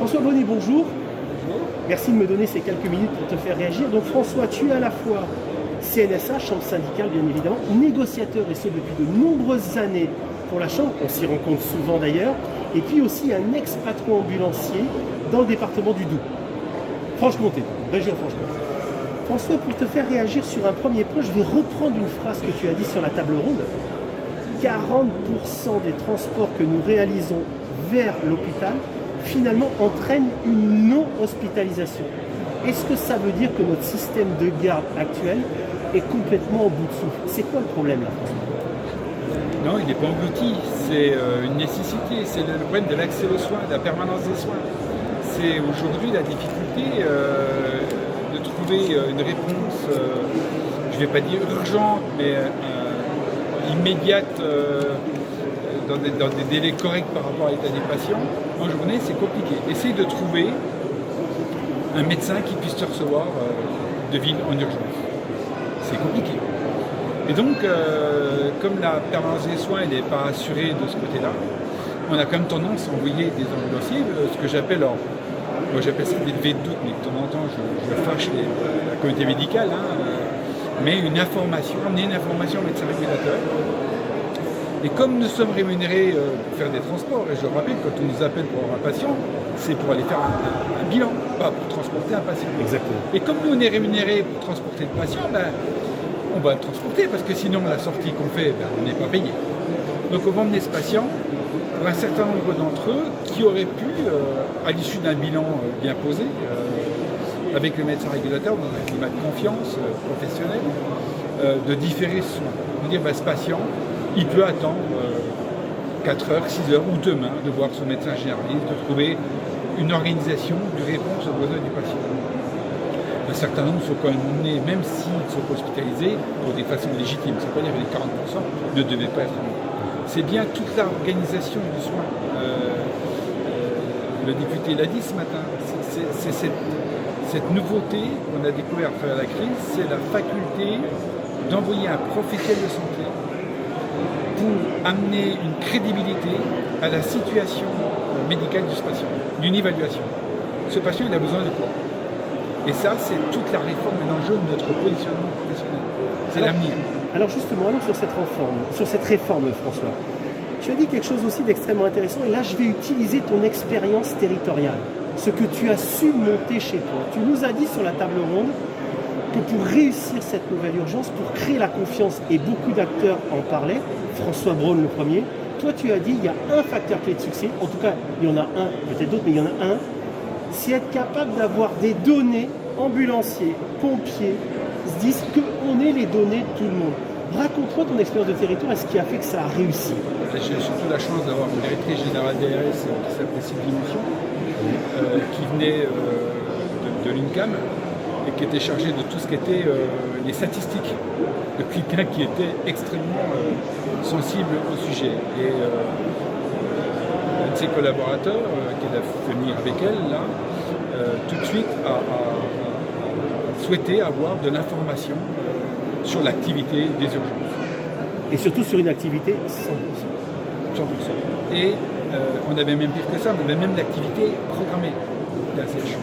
François Bonnet, bonjour. Merci de me donner ces quelques minutes pour te faire réagir. Donc François, tu es à la fois CNSA, chambre syndicale bien évidemment, négociateur et ce depuis de nombreuses années pour la chambre, on s'y rencontre souvent d'ailleurs, et puis aussi un ex-patron ambulancier dans le département du Doubs. Franche-Comté, région Franche-Comté. François, pour te faire réagir sur un premier point, je vais reprendre une phrase que tu as dit sur la table ronde. 40% des transports que nous réalisons vers l'hôpital, finalement, entraînent une non-hospitalisation. Est-ce que ça veut dire que notre système de garde actuel est complètement au bout de souffle? C'est quoi le problème là, François? Non, il n'est pas englouti, c'est une nécessité, c'est le problème de l'accès aux soins, de la permanence des soins. C'est aujourd'hui la difficulté de trouver une réponse, je ne vais pas dire urgente, mais immédiate, dans des délais corrects par rapport à l'état des patients. En journée, c'est compliqué. Essaye de trouver un médecin qui puisse te recevoir de ville en urgence. C'est compliqué. Et donc, comme la permanence des soins n'est pas assurée de ce côté-là, on a quand même tendance à envoyer des ambulanciers, ce que j'appelle, moi j'appelle ça des levées de doute, mais de temps en temps je fâche la communauté médicale, mais amener une information au médecin régulateur. Et comme nous sommes rémunérés pour faire des transports, et je rappelle, quand on nous appelle pour avoir un patient, c'est pour aller faire un bilan, pas pour transporter un patient. Exactement. Et comme nous on est rémunérés pour transporter le patient, on va le transporter parce que sinon la sortie qu'on fait, on n'est pas payé. Donc on va emmener ce patient pour un certain nombre d'entre eux qui auraient pu, à l'issue d'un bilan bien posé, avec le médecin régulateur, dans un climat de confiance professionnelle, de différer ce soin. On va dire, ce patient, il peut attendre 4 heures, 6 heures ou demain de voir son médecin généraliste, de trouver une organisation de réponse aux besoins du patient. Un certain nombre sont quand même emmenés, même s'ils sont hospitalisés, pour des façons légitimes. C'est-à-dire que les 40% ne devaient pas être emmenés. C'est bien toute l'organisation du soin. Le député l'a dit ce matin, c'est cette nouveauté qu'on a découvert à travers la crise, c'est la faculté d'envoyer un professionnel de santé pour amener une crédibilité à la situation médicale de ce patient, d'une évaluation. Ce patient, il a besoin de quoi? Et ça, c'est toute la réforme et l'enjeu de notre positionnement professionnel. C'est l'avenir. Alors justement, allons sur cette réforme, François. Tu as dit quelque chose aussi d'extrêmement intéressant, et là je vais utiliser ton expérience territoriale, ce que tu as su monter chez toi. Tu nous as dit sur la table ronde que pour réussir cette nouvelle urgence, pour créer la confiance, et beaucoup d'acteurs en parlaient, François Braun le premier, toi tu as dit il y a un facteur clé de succès, en tout cas il y en a un, peut-être d'autres, mais il y en a un, c'est être capable d'avoir des données, ambulanciers, pompiers, se disent qu'on ait les données de tout le monde. Raconte-moi ton expérience de territoire et ce qui a fait que ça a réussi. J'ai surtout la chance d'avoir une directrice générale d'ARS qui s'appelait Sylvie Dimension, qui venait de l'UNCAM et qui était chargée de tout ce qui était les statistiques, de quelqu'un qui était extrêmement sensible au sujet. Et un de ses collaborateurs, qui a fait venir avec elle, là, tout de suite a souhaité avoir de l'information sur l'activité des urgences. Et surtout sur une activité 100%. 100%. Et on avait même pire que ça, on avait même l'activité programmée de la CHU.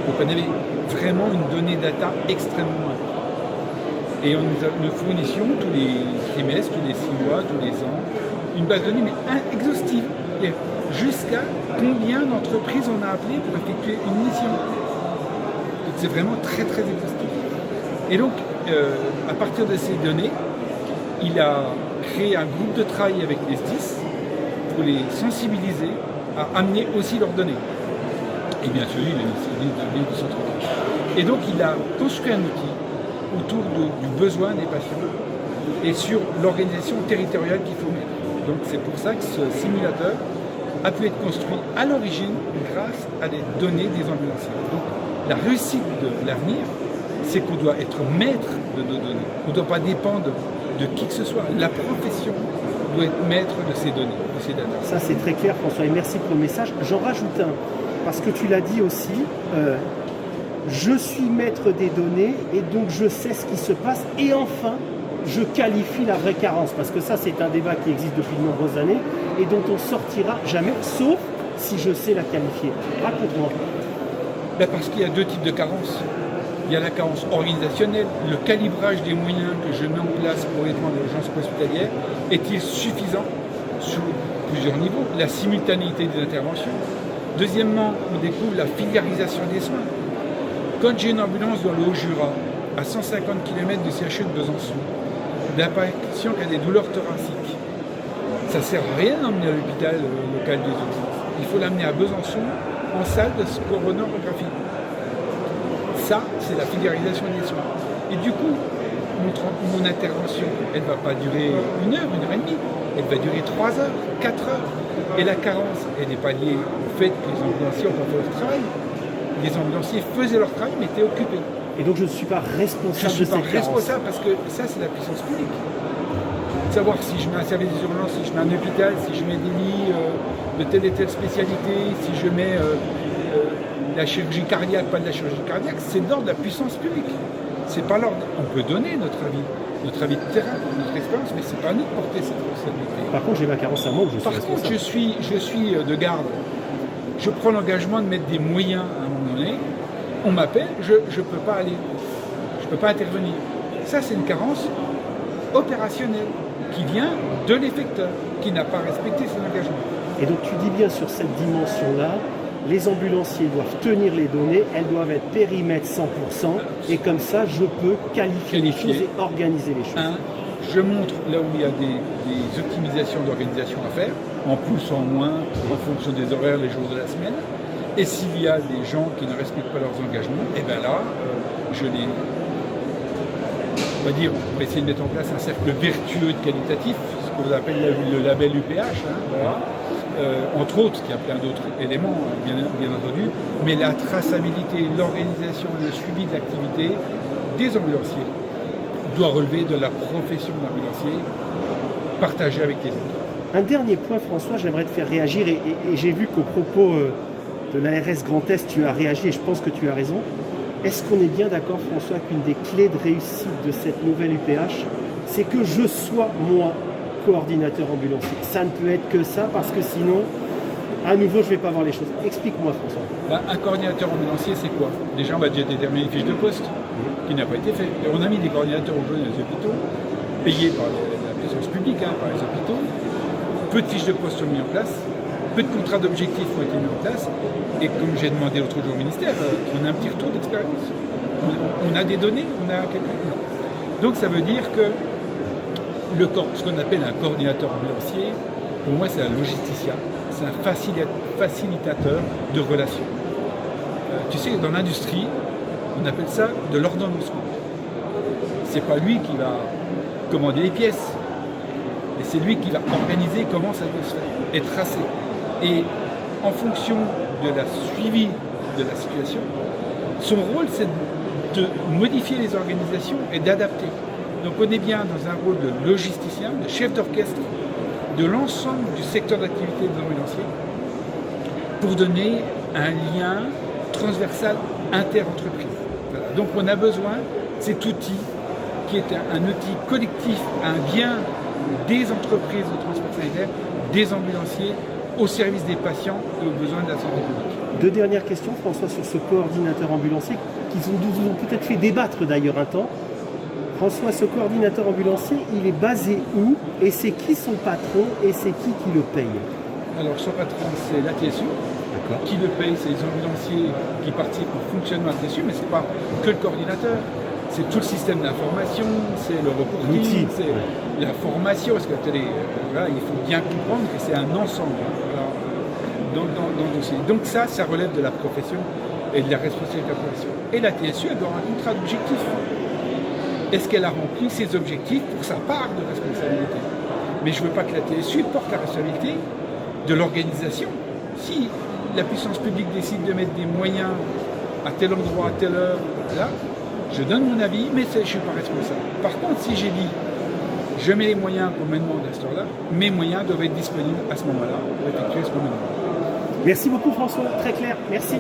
Donc on avait vraiment une donnée data extrêmement importante. Et nous fournissions tous les trimestres, tous les 6 mois, tous les ans, une base de données mais exhaustive. Et jusqu'à combien d'entreprises on a appelé pour effectuer une mission. Donc c'est vraiment très très exhaustif. Et donc, à partir de ces données, il a créé un groupe de travail avec les SDIS pour les sensibiliser à amener aussi leurs données. Et bien sûr, il a initié des données de son truc. Et donc, il a construit un outil autour du besoin des patients et sur l'organisation territoriale qu'il faut mettre. Donc, c'est pour ça que ce simulateur a pu être construit à l'origine grâce à des données des ambulanciers. Donc, la réussite de l'avenir, c'est qu'on doit être maître de nos données. On ne doit pas dépendre de qui que ce soit. La profession doit être maître de ces données, de ces data. Ça, c'est très clair, François, et merci pour le message. J'en rajoute un, parce que tu l'as dit aussi, je suis maître des données, et donc je sais ce qui se passe, et enfin, je qualifie la vraie carence, parce que ça, c'est un débat qui existe depuis de nombreuses années, et dont on sortira jamais, sauf si je sais la qualifier? Raconte-moi. Ben parce qu'il y a deux types de carences. Il y a la carence organisationnelle, le calibrage des moyens que je mets en place pour répondre à l'urgence hospitalière est-il suffisant sur plusieurs niveaux? La simultanéité des interventions. Deuxièmement, on découvre la filiarisation des soins. Quand j'ai une ambulance dans le Haut-Jura, à 150 km du CHU de Besançon, d'un patient qui a des douleurs thoraciques, ça ne sert à rien d'emmener à l'hôpital local des urgences. Il faut l'amener à Besançon en salle de coronarographie. Ça, c'est la filiarisation des soins. Et du coup, mon intervention, elle ne va pas durer 1 heure, 1 heure et demie. Elle va durer 3 heures, 4 heures. Et la carence, elle n'est pas liée au fait que les ambulanciers n'ont pas fait leur travail. Les ambulanciers faisaient leur travail, mais étaient occupés. Et donc je ne suis pas responsable je suis de cette pas responsable parce que ça, c'est la puissance publique. Savoir si je mets un service d'urgence, si je mets un hôpital, si je mets des lits de telle et telle spécialité, si je mets la chirurgie cardiaque, pas de la chirurgie cardiaque, c'est de l'ordre de la puissance publique. C'est pas l'ordre. On peut donner notre avis de terrain, notre expérience, mais c'est pas à nous de porter cette responsabilité. Par contre, j'ai ma carence à moi, je suis Par contre, responsable. je suis de garde. Je prends l'engagement de mettre des moyens à un moment donné. On m'appelle, je ne peux pas aller. Je ne peux pas intervenir. Ça, c'est une carence opérationnelle qui vient de l'effecteur, qui n'a pas respecté son engagement. Et donc tu dis bien sur cette dimension-là, les ambulanciers doivent tenir les données, elles doivent être périmètre 100%, et comme ça, je peux qualifier les choses et organiser les choses. Je montre là où il y a des optimisations d'organisation à faire, en plus, en moins, en fonction des horaires, les jours de la semaine. Et s'il y a des gens qui ne respectent pas leurs engagements, et bien là, on va essayer de mettre en place un cercle vertueux de qualitatif, ce qu'on appelle le label UPH, voilà. Entre autres, il y a plein d'autres éléments, bien entendu, mais la traçabilité, l'organisation, le suivi de l'activité des ambulanciers doit relever de la profession d'ambulancier partagée avec les autres. Un dernier point, François, j'aimerais te faire réagir, et j'ai vu qu'au propos de l'ARS Grand Est, tu as réagi, et je pense que tu as raison. Est-ce qu'on est bien d'accord, François, qu'une des clés de réussite de cette nouvelle UPH, c'est que je sois, moi, coordinateur ambulancier? Ça ne peut être que ça, parce que sinon, à nouveau, je ne vais pas voir les choses. Explique-moi, François. Un coordinateur ambulancier, c'est quoi? Déjà, on va déjà déterminer une fiche de poste, qui n'a pas été faite. On a mis des coordinateurs aujourd'hui dans les hôpitaux, payés par la puissance publique, par les hôpitaux. Peu de fiches de poste sont mises en place, peu de contrats d'objectifs ont été mis en place, et comme j'ai demandé l'autre jour au ministère, on a un petit retour d'expérience. On a des données, on a quelques... Donc ça veut dire que ce qu'on appelle un coordinateur ambulancier, pour moi c'est un logisticien, c'est un facilitateur de relations. Tu sais, dans l'industrie, on appelle ça de l'ordonnancement. C'est pas lui qui va commander les pièces, mais c'est lui qui va organiser comment ça doit se faire et tracer. Et en fonction de la suivi de la situation, son rôle c'est de modifier les organisations et d'adapter. Donc on est bien dans un rôle de logisticien, de chef d'orchestre de l'ensemble du secteur d'activité des ambulanciers pour donner un lien transversal inter-entreprise. Voilà. Donc on a besoin de cet outil qui est un outil collectif, un bien des entreprises de transport sanitaire, des ambulanciers, au service des patients et aux besoins de la santé publique. Deux dernières questions, François, sur ce coordinateur ambulancier qui nous ont peut-être fait débattre d'ailleurs un temps. François, ce coordinateur ambulancier, il est basé où? Et c'est qui son patron? Et c'est qui le paye? Alors son patron, c'est la TSU. Qui le paye? C'est les ambulanciers qui participent au fonctionnement de la TSU, mais ce n'est pas que le coordinateur. C'est tout le système d'information, c'est le reporting, c'est la formation, parce que là, il faut bien comprendre que c'est un ensemble dans le dossier. Donc ça relève de la profession et de la responsabilité de la profession. Et la TSU, elle doit avoir un contrat d'objectif. Est-ce qu'elle a rempli ses objectifs pour sa part de responsabilité? Mais je ne veux pas que la TSU porte la responsabilité de l'organisation. Si la puissance publique décide de mettre des moyens à tel endroit, à telle heure, là, je donne mon avis, mais je ne suis pas responsable. Par contre, si j'ai dit, je mets les moyens qu'on me demande à ce heure-là, mes moyens doivent être disponibles à ce moment-là pour effectuer ce qu'on me demande. Merci beaucoup, François, très clair, merci.